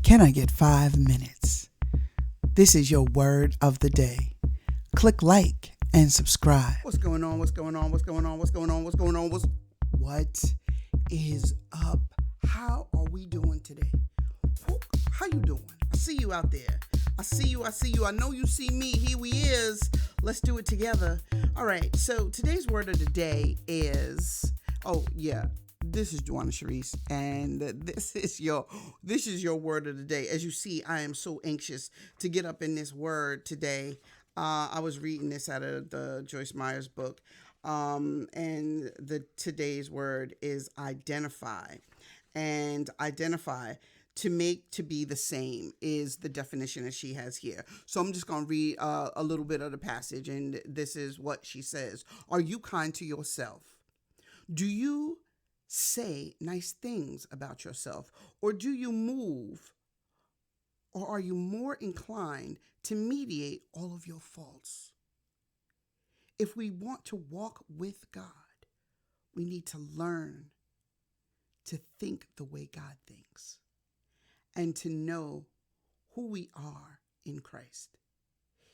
Can I get 5 minutes? This is your word of the day. Click like and subscribe. What's going on? What's going on? What's going on? What's going on? What's going on? What is up? How are we doing today? How you doing? I see you out there. I see you. I know you see me. Here we is. Let's do it together. All right. So today's word of the day is, this is Juana Sharice, and this is your word of the day. As you see, I am so anxious to get up in this word today. I was reading this out of the Joyce Meyer's book, and the today's word is identify, and identify. To make to be the same is the definition that she has here. So I'm just going to read a little bit of the passage, and this is what she says. Are you kind to yourself? Do you say nice things about yourself? Or do you move? Or are you more inclined to mediate all of your faults? If we want to walk with God, we need to learn to think the way God thinks, and to know who we are in Christ.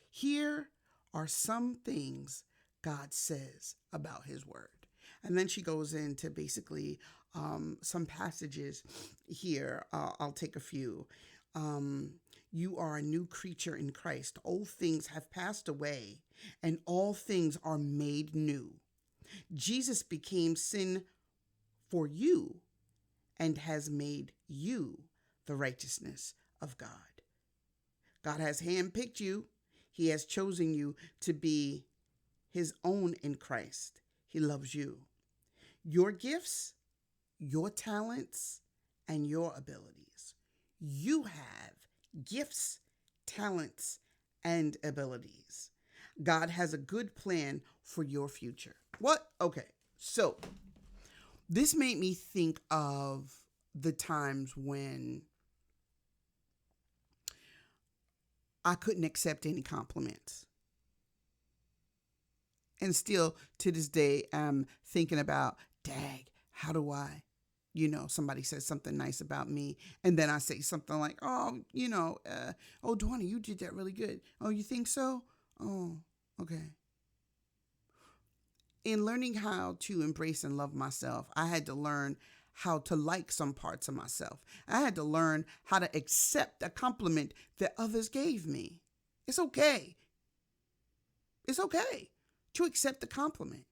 Here are some things God says about his word. And then she goes into basically some passages here. I'll take a few. You are a new creature in Christ. Old things have passed away, and all things are made new. Jesus became sin for you and has made you the righteousness of God. God has handpicked you. He has chosen you to be his own in Christ. He loves you. Your gifts, your talents, and your abilities. You have gifts, talents, and abilities. God has a good plan for your future. What? Okay. So this made me think of the times when I couldn't accept any compliments. And still to this day, I'm thinking about, how do I, somebody says something nice about me. And then I say something like, Dwayne, you did that really good. Oh, you think so? Oh, okay. In learning how to embrace and love myself, I had to learn how to like some parts of myself. I had to learn how to accept a compliment that others gave me. It's okay. It's okay to accept the compliment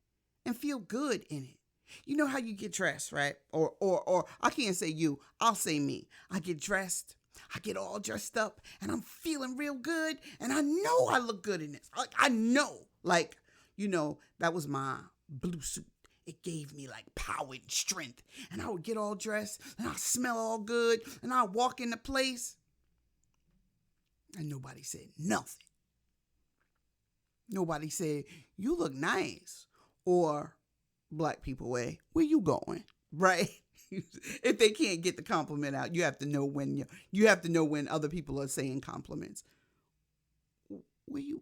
and feel good in it. You know how you get dressed, right? Or I can't say you, I'll say me. I get dressed, I get all dressed up, and I'm feeling real good, and I know I look good in this. I know, that was my blue suit. It gave me like power and strength. And I would get all dressed and I smell all good. And I walk in the place and nobody said nothing. Nobody said, you look nice. Or black people way, where you going? Right? If they can't get the compliment out, you have to know when other people are saying compliments. Where you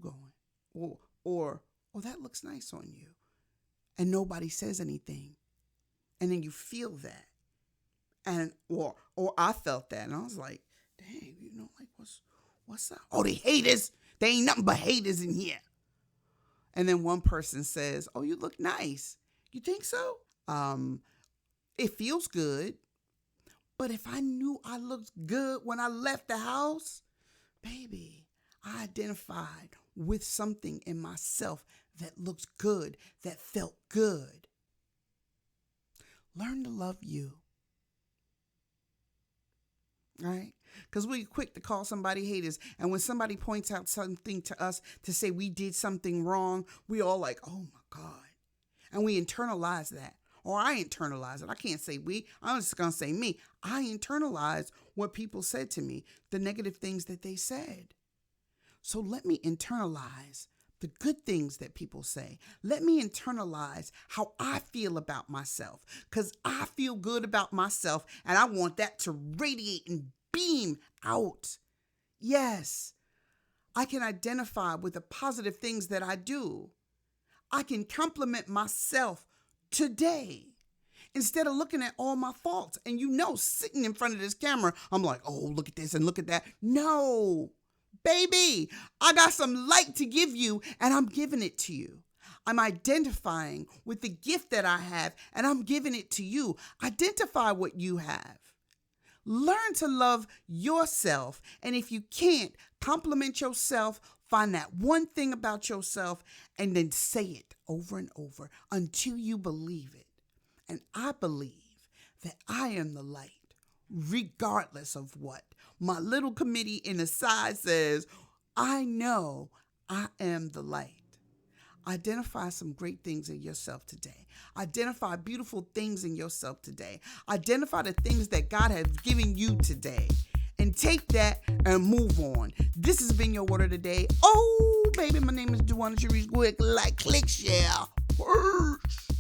going? Or that looks nice on you. And nobody says anything. And then you feel that. And or I felt that. And I was like, dang, what's up? Oh, they haters. They ain't nothing but haters in here. And then one person says, oh, you look nice. You think so? It feels good. But if I knew I looked good when I left the house, baby, I identified with something in myself that looks good, that felt good. Learn to love you. All right? Because we're quick to call somebody haters. And when somebody points out something to us to say we did something wrong, we all like, oh my God. And we internalize that. Or I internalize it. I can't say we. I'm just going to say me. I internalize what people said to me, the negative things that they said. So let me internalize the good things that people say. Let me internalize how I feel about myself, because I feel good about myself and I want that to radiate and beam out. Yes, I can identify with the positive things that I do. I can compliment myself today instead of looking at all my faults. And sitting in front of this camera, I'm like, oh, look at this and look at that. No, baby, I got some light to give you, and I'm giving it to you. I'm identifying with the gift that I have, and I'm giving it to you. Identify what you have. Learn to love yourself. And if you can't, compliment yourself. Find that one thing about yourself and then say it over and over until you believe it. And I believe that I am the light, regardless of what my little committee in the side says. I know I am the light. Identify some great things in yourself today. Identify beautiful things in yourself today. Identify the things that God has given you today. And take that and move on. This has been your word of the day. Oh, baby, my name is Juana Sharice. Go ahead, like, click, share. Peace.